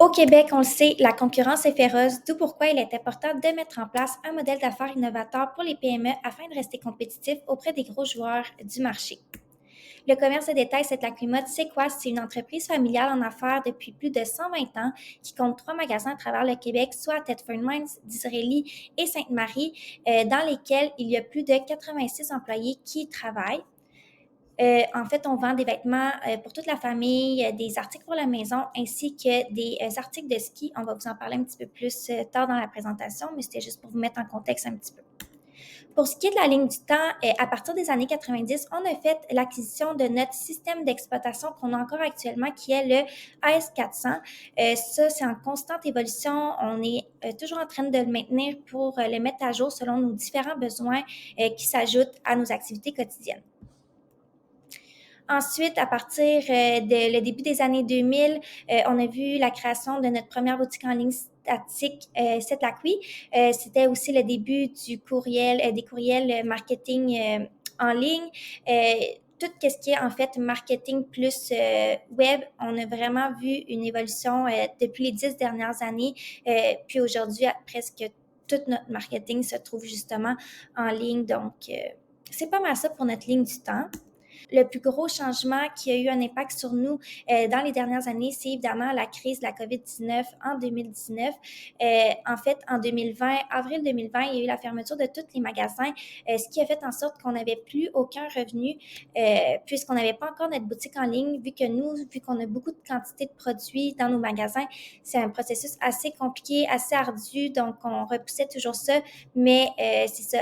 Au Québec, on le sait, la concurrence est féroce, d'où pourquoi il est important de mettre en place un modèle d'affaires innovateur pour les PME afin de rester compétitif auprès des gros joueurs du marché. Le commerce de détail Cette-Lac-Mode, c'est quoi? C'est une entreprise familiale en affaires depuis plus de 120 ans qui compte 3 magasins à travers le Québec, soit à Thetford Mines, Disraeli et Sainte-Marie, dans lesquels il y a plus de 86 employés qui travaillent. En fait, on vend des vêtements pour toute la famille, des articles pour la maison, ainsi que des articles de ski. On va vous en parler un petit peu plus tard dans la présentation, mais c'était juste pour vous mettre en contexte un petit peu. Pour ce qui est de la ligne du temps, à partir des années 90, on a fait l'acquisition de notre système d'exploitation qu'on a encore actuellement, qui est le AS400. Ça, c'est en constante évolution. On est toujours en train de le maintenir pour le mettre à jour selon nos différents besoins qui s'ajoutent à nos activités quotidiennes. Ensuite, à partir le début des années 2000, on a vu la création de notre première boutique en ligne statique, Cette-Lac-Oui. C'était aussi le début du courriel, des courriels marketing en ligne. Tout ce qui est en fait marketing plus web, on a vraiment vu une évolution depuis les 10 dernières années. Puis aujourd'hui, presque tout notre marketing se trouve justement en ligne. Donc, c'est pas mal ça pour notre ligne du temps. Le plus gros changement qui a eu un impact sur nous dans les dernières années, c'est évidemment la crise de la COVID-19 en 2019. En fait, en 2020, avril 2020, il y a eu la fermeture de tous les magasins, ce qui a fait en sorte qu'on n'avait plus aucun revenu puisqu'on n'avait pas encore notre boutique en ligne, vu qu'on a beaucoup de quantité de produits dans nos magasins, c'est un processus assez compliqué, assez ardu, donc on repoussait toujours ça, mais c'est ça,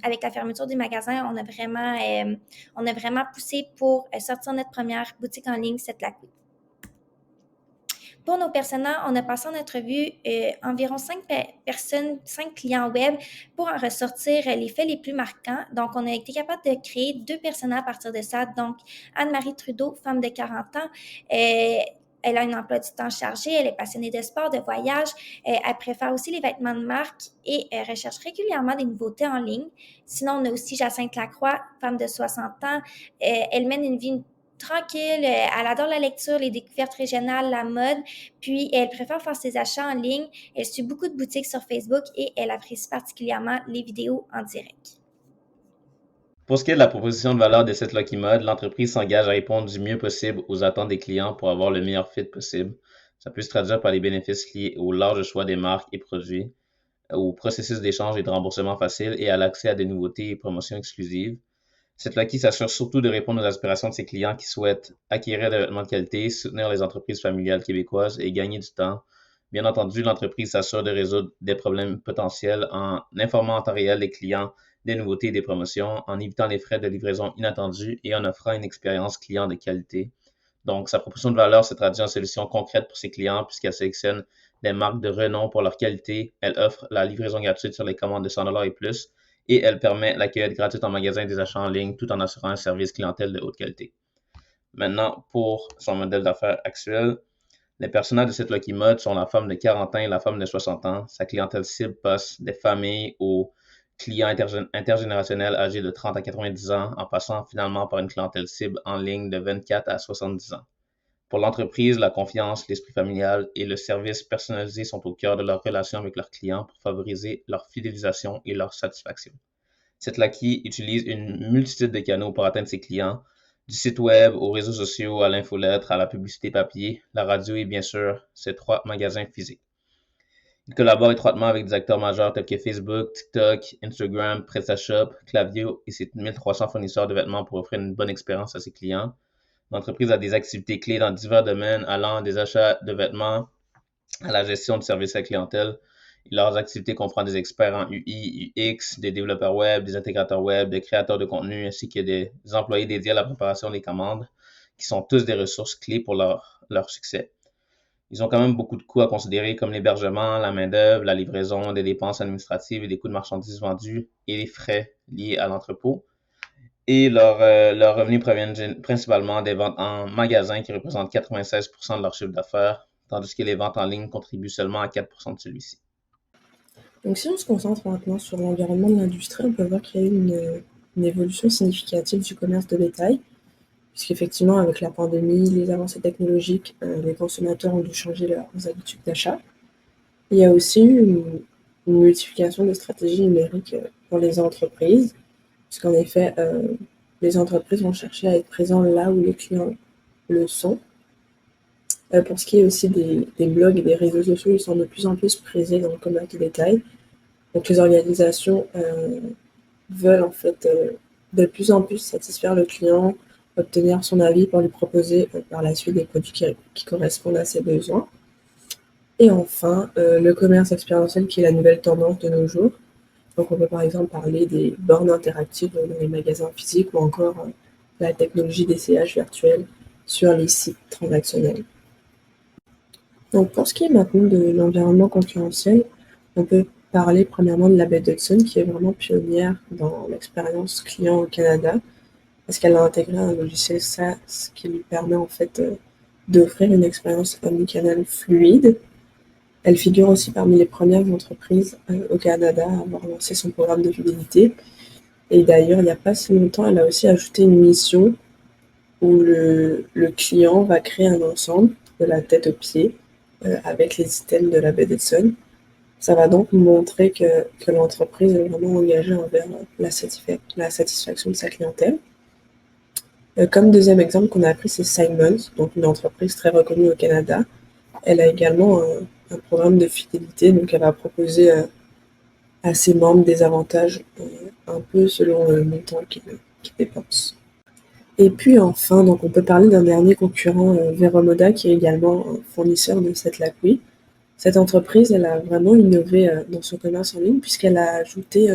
avec la fermeture des magasins, on a vraiment poussé pour sortir notre première boutique en ligne, Cette-Lac-Oui. Pour nos personas, on a passé en entrevue environ 5 personnes, 5 clients web pour en ressortir les faits les plus marquants. Donc, on a été capable de créer 2 personas à partir de ça. Donc, Anne-Marie Trudeau, femme de 40 ans, elle a un emploi du temps chargé, elle est passionnée de sport, de voyage, elle préfère aussi les vêtements de marque et recherche régulièrement des nouveautés en ligne. Sinon, on a aussi Jacinthe Lacroix, femme de 60 ans. Elle mène une vie tranquille, elle adore la lecture, les découvertes régionales, la mode, puis elle préfère faire ses achats en ligne. Elle suit beaucoup de boutiques sur Facebook et elle apprécie particulièrement les vidéos en direct. Pour ce qui est de la proposition de valeur de cette Lucky Mode, l'entreprise s'engage à répondre du mieux possible aux attentes des clients pour avoir le meilleur fit possible. Ça peut se traduire par les bénéfices liés au large choix des marques et produits, au processus d'échange et de remboursement facile et à l'accès à des nouveautés et promotions exclusives. Cette Lucky s'assure surtout de répondre aux aspirations de ses clients qui souhaitent acquérir des vêtements de qualité, soutenir les entreprises familiales québécoises et gagner du temps. Bien entendu, l'entreprise s'assure de résoudre des problèmes potentiels en informant en temps réel les clients des nouveautés et des promotions, en évitant les frais de livraison inattendus et en offrant une expérience client de qualité. Donc, sa proposition de valeur se traduit en solutions concrètes pour ses clients puisqu'elle sélectionne des marques de renom pour leur qualité. Elle offre la livraison gratuite sur les commandes de 100 $ et plus et elle permet l'accueil gratuit en magasin et des achats en ligne tout en assurant un service clientèle de haute qualité. Maintenant, pour son modèle d'affaires actuel, les personnages de cette Lucky Mode sont la femme de 40 ans et la femme de 60 ans. Sa clientèle cible passe des familles aux clients intergénérationnels âgés de 30 à 90 ans, en passant finalement par une clientèle cible en ligne de 24 à 70 ans. Pour l'entreprise, la confiance, l'esprit familial et le service personnalisé sont au cœur de leur relation avec leurs clients pour favoriser leur fidélisation et leur satisfaction. Cette Lucky utilise une multitude de canaux pour atteindre ses clients, du site web aux réseaux sociaux, à l'infolettre, à la publicité papier, la radio et bien sûr ses 3 magasins physiques. Il collabore étroitement avec des acteurs majeurs tels que Facebook, TikTok, Instagram, PrestaShop, Klaviyo et ses 1300 fournisseurs de vêtements pour offrir une bonne expérience à ses clients. L'entreprise a des activités clés dans divers domaines allant des achats de vêtements à la gestion de services à la clientèle. Leurs activités comprennent des experts en UI, UX, des développeurs web, des intégrateurs web, des créateurs de contenu, ainsi que des employés dédiés à la préparation des commandes, qui sont tous des ressources clés pour leur succès. Ils ont quand même beaucoup de coûts à considérer comme l'hébergement, la main-d'œuvre, la livraison, des dépenses administratives et des coûts de marchandises vendues et les frais liés à l'entrepôt. Et leurs revenus proviennent principalement des ventes en magasin qui représentent 96% de leur chiffre d'affaires, tandis que les ventes en ligne contribuent seulement à 4% de celui-ci. Donc si on se concentre maintenant sur l'environnement de l'industrie, on peut voir qu'il y a eu une évolution significative du commerce de détail, puisqu'effectivement, avec la pandémie, les avancées technologiques, les consommateurs ont dû changer leurs habitudes d'achat. Il y a aussi eu une multiplication des stratégies numériques pour les entreprises, puisqu'en effet, les entreprises vont chercher à être présentes là où les clients le sont. Pour ce qui est aussi des blogs et des réseaux sociaux, ils sont de plus en plus présents dans le commerce de détail. Donc les organisations veulent en fait de plus en plus satisfaire le client, obtenir son avis pour lui proposer par la suite des produits qui correspondent à ses besoins. Et enfin, le commerce expérientiel qui est la nouvelle tendance de nos jours. Donc on peut par exemple parler des bornes interactives dans les magasins physiques ou encore la technologie d'essayage virtuel sur les sites transactionnels. Donc pour ce qui est maintenant de l'environnement concurrentiel, on peut parler premièrement de la baie d'Hudson qui est vraiment pionnière dans l'expérience client au Canada parce qu'elle a intégré un logiciel SaaS qui lui permet en fait d'offrir une expérience omnicanal fluide. Elle figure aussi parmi les premières entreprises au Canada à avoir lancé son programme de fidélité. Et d'ailleurs, il n'y a pas si longtemps, elle a aussi ajouté une mission où le client va créer un ensemble de la tête aux pieds avec les items de la baie d'Hudson. Ça va donc montrer que l'entreprise est vraiment engagée envers la satisfaction de sa clientèle. Comme deuxième exemple qu'on a appris, c'est Simons, donc une entreprise très reconnue au Canada. Elle a également un programme de fidélité, donc elle va proposer à ses membres des avantages un peu selon le montant qu'ils dépensent. Et puis enfin, donc on peut parler d'un dernier concurrent, Veromoda, qui est également un fournisseur de cette Laqui. Cette entreprise, elle a vraiment innové dans son commerce en ligne puisqu'elle a ajouté,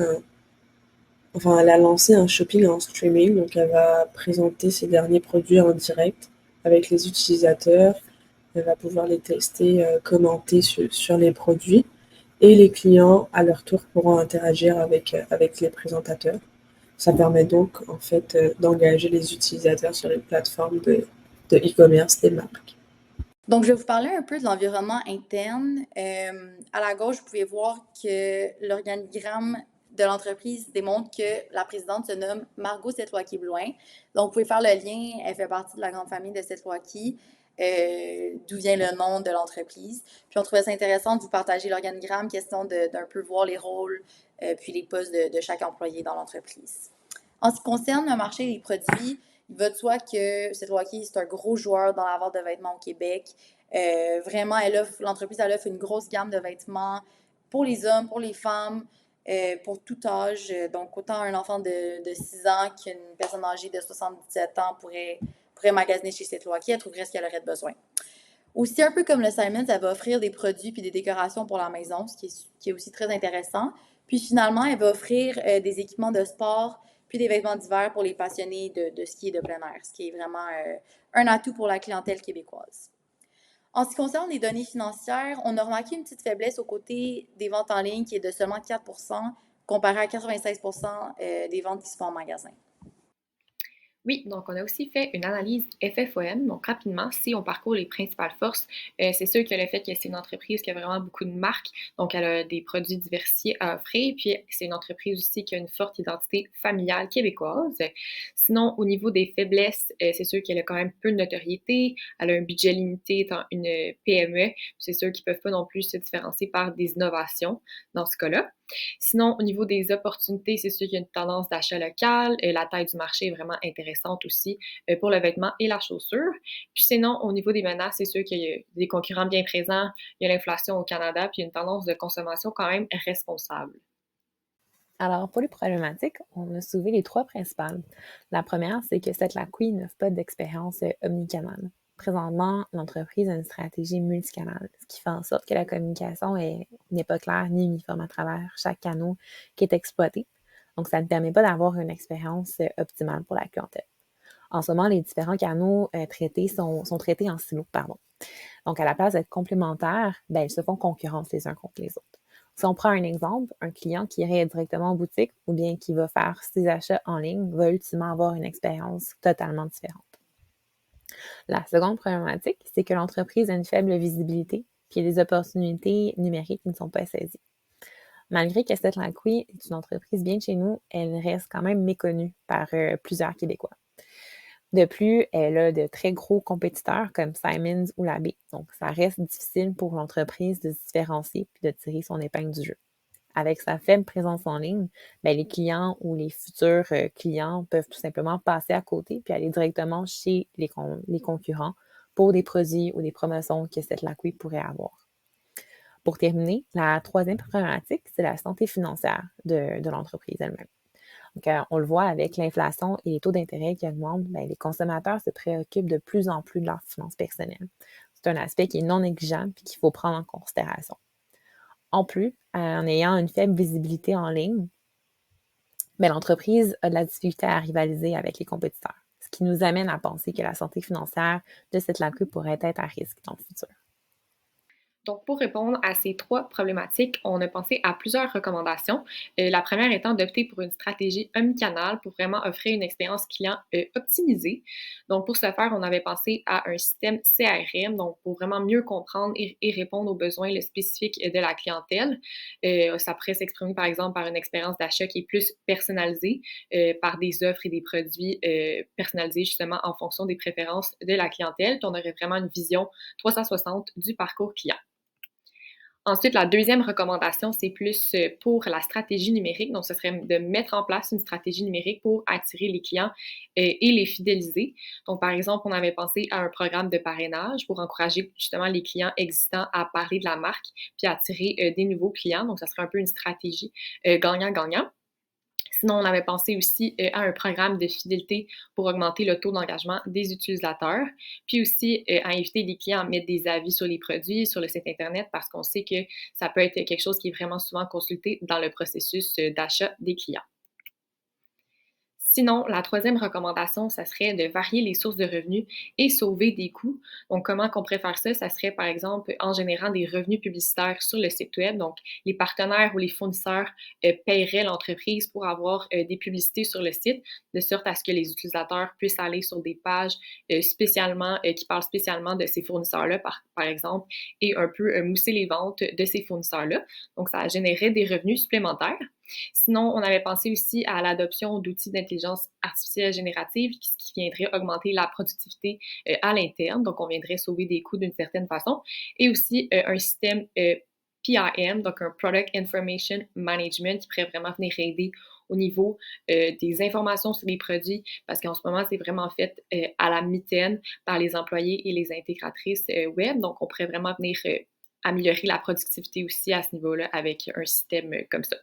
elle a lancé un shopping en streaming, donc elle va présenter ses derniers produits en direct avec les utilisateurs. Elle va pouvoir les tester, commenter sur les produits et les clients, à leur tour, pourront interagir avec les présentateurs. Ça permet donc, en fait, d'engager les utilisateurs sur les plateformes de e-commerce des marques. Donc, je vais vous parler un peu de l'environnement interne. À la gauche, vous pouvez voir que l'organigramme de l'entreprise démontre que la présidente se nomme Margot Setlwacky-Blouin. Donc, vous pouvez faire le lien, elle fait partie de la grande famille de Setlwacky, d'où vient le nom de l'entreprise. Puis, on trouvait ça intéressant de vous partager l'organigramme, question d'un peu voir les rôles, puis les postes de chaque employé dans l'entreprise. En ce qui concerne le marché des produits, il va de soi que Setlwacky, c'est un gros joueur dans la vente de vêtements au Québec. Vraiment, l'entreprise offre une grosse gamme de vêtements pour les hommes, pour les femmes, pour tout âge. Donc, autant un enfant de 6 ans qu'une personne âgée de 77 ans pourrait magasiner chez Setlwacky, elle trouverait ce qu'elle aurait besoin. Aussi, un peu comme le Simons, elle va offrir des produits puis des décorations pour la maison, ce qui est aussi très intéressant. Puis finalement, elle va offrir des équipements de sport puis des vêtements d'hiver pour les passionnés de ski et de plein air, ce qui est vraiment un atout pour la clientèle québécoise. En ce qui concerne les données financières, on a remarqué une petite faiblesse aux côtés des ventes en ligne qui est de seulement 4 comparé à 96 des ventes qui se font en magasin. Oui, donc on a aussi fait une analyse FFOM. Donc rapidement, si on parcourt les principales forces, c'est sûr que le fait que c'est une entreprise qui a vraiment beaucoup de marques, donc elle a des produits diversifiés à offrir, puis c'est une entreprise aussi qui a une forte identité familiale québécoise. Sinon, au niveau des faiblesses, c'est sûr qu'elle a quand même peu de notoriété, elle a un budget limité étant une PME, c'est sûr qu'ils ne peuvent pas non plus se différencier par des innovations dans ce cas-là. Sinon, au niveau des opportunités, c'est sûr qu'il y a une tendance d'achat local. La taille du marché est vraiment intéressante aussi pour le vêtement et la chaussure. Puis sinon, au niveau des menaces, c'est sûr qu'il y a des concurrents bien présents. Il y a l'inflation au Canada, puis il y a une tendance de consommation quand même responsable. Alors, pour les problématiques, on a soulevé les 3 principales. La première, c'est que Setlwacky n'offre pas d'expérience omnicanal. Présentement, l'entreprise a une stratégie multicanale, ce qui fait en sorte que la communication n'est pas claire ni uniforme à travers chaque canal qui est exploité. Donc, ça ne permet pas d'avoir une expérience optimale pour la clientèle. En ce moment, les différents canaux traités sont traités en silos. Donc, à la place d'être complémentaires, ils se font concurrence les uns contre les autres. Si on prend un exemple, un client qui irait directement en boutique ou bien qui va faire ses achats en ligne va ultimement avoir une expérience totalement différente. La seconde problématique, c'est que l'entreprise a une faible visibilité puis il y a des opportunités numériques qui ne sont pas saisies. Malgré que Setlwacky est une entreprise bien de chez nous, elle reste quand même méconnue par plusieurs Québécois. De plus, elle a de très gros compétiteurs comme Simons ou Labé. Donc, ça reste difficile pour l'entreprise de se différencier puis de tirer son épingle du jeu. Avec sa faible présence en ligne, ben, les clients ou les futurs clients peuvent tout simplement passer à côté puis aller directement chez les concurrents pour des produits ou des promotions que cette Lacqui pourrait avoir. Pour terminer, la troisième problématique, c'est la santé financière de l'entreprise elle-même. Donc, on le voit avec l'inflation et les taux d'intérêt qui augmentent, ben, les consommateurs se préoccupent de plus en plus de leurs finances personnelles. C'est un aspect qui est non négligeable et qu'il faut prendre en considération. En plus, en ayant une faible visibilité en ligne, mais l'entreprise a de la difficulté à rivaliser avec les compétiteurs, ce qui nous amène à penser que la santé financière de cette Lacqui pourrait être à risque dans le futur. Donc, pour répondre à ces 3 problématiques, on a pensé à plusieurs recommandations. La première étant d'opter pour une stratégie omnicanal pour vraiment offrir une expérience client optimisée. Donc, pour ce faire, on avait pensé à un système CRM, donc pour vraiment mieux comprendre et répondre aux besoins spécifiques de la clientèle. Ça pourrait s'exprimer, par exemple, par une expérience d'achat qui est plus personnalisée, par des offres et des produits personnalisés justement en fonction des préférences de la clientèle. Puis on aurait vraiment une vision 360 du parcours client. Ensuite, la deuxième recommandation, c'est plus pour la stratégie numérique. Donc, ce serait de mettre en place une stratégie numérique pour attirer les clients et les fidéliser. Donc, par exemple, on avait pensé à un programme de parrainage pour encourager justement les clients existants à parler de la marque puis attirer des nouveaux clients. Donc, ça serait un peu une stratégie gagnant-gagnant. Sinon, on avait pensé aussi à un programme de fidélité pour augmenter le taux d'engagement des utilisateurs, puis aussi à inviter les clients à mettre des avis sur les produits, sur le site Internet, parce qu'on sait que ça peut être quelque chose qui est vraiment souvent consulté dans le processus d'achat des clients. Sinon, la troisième recommandation, ça serait de varier les sources de revenus et sauver des coûts. Donc, comment qu'on pourrait faire ça? Ça serait, par exemple, en générant des revenus publicitaires sur le site web. Donc, les partenaires ou les fournisseurs paieraient l'entreprise pour avoir des publicités sur le site, de sorte à ce que les utilisateurs puissent aller sur des pages qui parlent spécialement de ces fournisseurs-là, par exemple, et un peu mousser les ventes de ces fournisseurs-là. Donc, ça générerait des revenus supplémentaires. Sinon, on avait pensé aussi à l'adoption d'outils d'intelligence artificielle générative qui viendrait augmenter la productivité à l'interne. Donc, on viendrait sauver des coûts d'une certaine façon. Et aussi un système PIM, donc un Product Information Management, qui pourrait vraiment venir aider au niveau des informations sur les produits, parce qu'en ce moment, c'est vraiment fait à la mitaine par les employés et les intégratrices web. Donc, on pourrait vraiment venir améliorer la productivité aussi à ce niveau-là avec un système comme ça.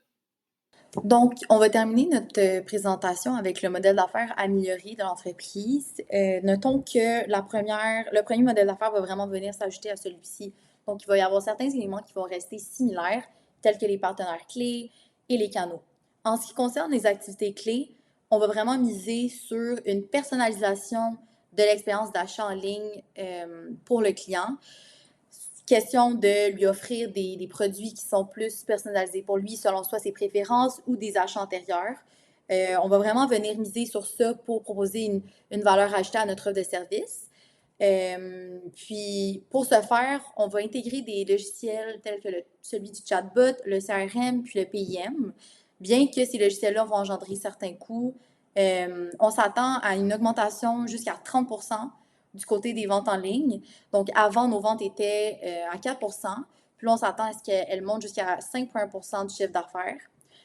Donc, on va terminer notre présentation avec le modèle d'affaires amélioré de l'entreprise. Notons que le premier modèle d'affaires va vraiment venir s'ajouter à celui-ci. Donc, il va y avoir certains éléments qui vont rester similaires, tels que les partenaires clés et les canaux. En ce qui concerne les activités clés, on va vraiment miser sur une personnalisation de l'expérience d'achat en ligne pour le client. Question de lui offrir des produits qui sont plus personnalisés pour lui, selon soit ses préférences ou des achats antérieurs. On va vraiment venir miser sur ça pour proposer une valeur ajoutée à notre offre de service. Puis, pour ce faire, on va intégrer des logiciels tels que celui du chatbot, le CRM, puis le PIM. Bien que ces logiciels-là vont engendrer certains coûts, on s'attend à une augmentation jusqu'à 30% du côté des ventes en ligne. Donc, avant, nos ventes étaient à 4%. Puis là, on s'attend à ce qu'elles montent jusqu'à 5,1% du chiffre d'affaires.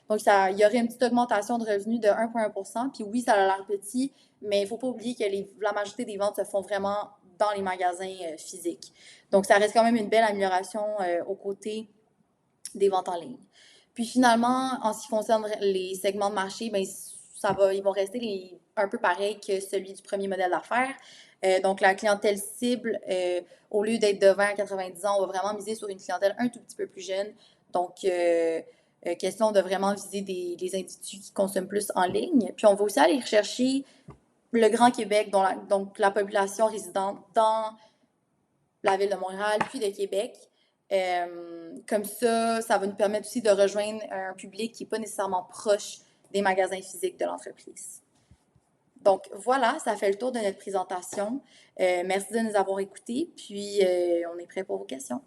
Donc, il y aurait une petite augmentation de revenus de 1,1%. Puis oui, ça a l'air petit, mais il ne faut pas oublier que la majorité des ventes se font vraiment dans les magasins physiques. Donc, ça reste quand même une belle amélioration aux côtés des ventes en ligne. Puis finalement, en ce qui concerne les segments de marché, bien, ils vont rester un peu pareils que celui du premier modèle d'affaires. Donc, la clientèle cible, au lieu d'être de 20 à 90 ans, on va vraiment miser sur une clientèle un tout petit peu plus jeune. Donc, question de vraiment viser des individus qui consomment plus en ligne. Puis, on va aussi aller rechercher le Grand Québec, donc la population résidente dans la ville de Montréal, puis de Québec. Comme ça va nous permettre aussi de rejoindre un public qui n'est pas nécessairement proche des magasins physiques de l'entreprise. Donc, voilà, ça fait le tour de notre présentation. Merci de nous avoir écoutés, puis on est prêt pour vos questions.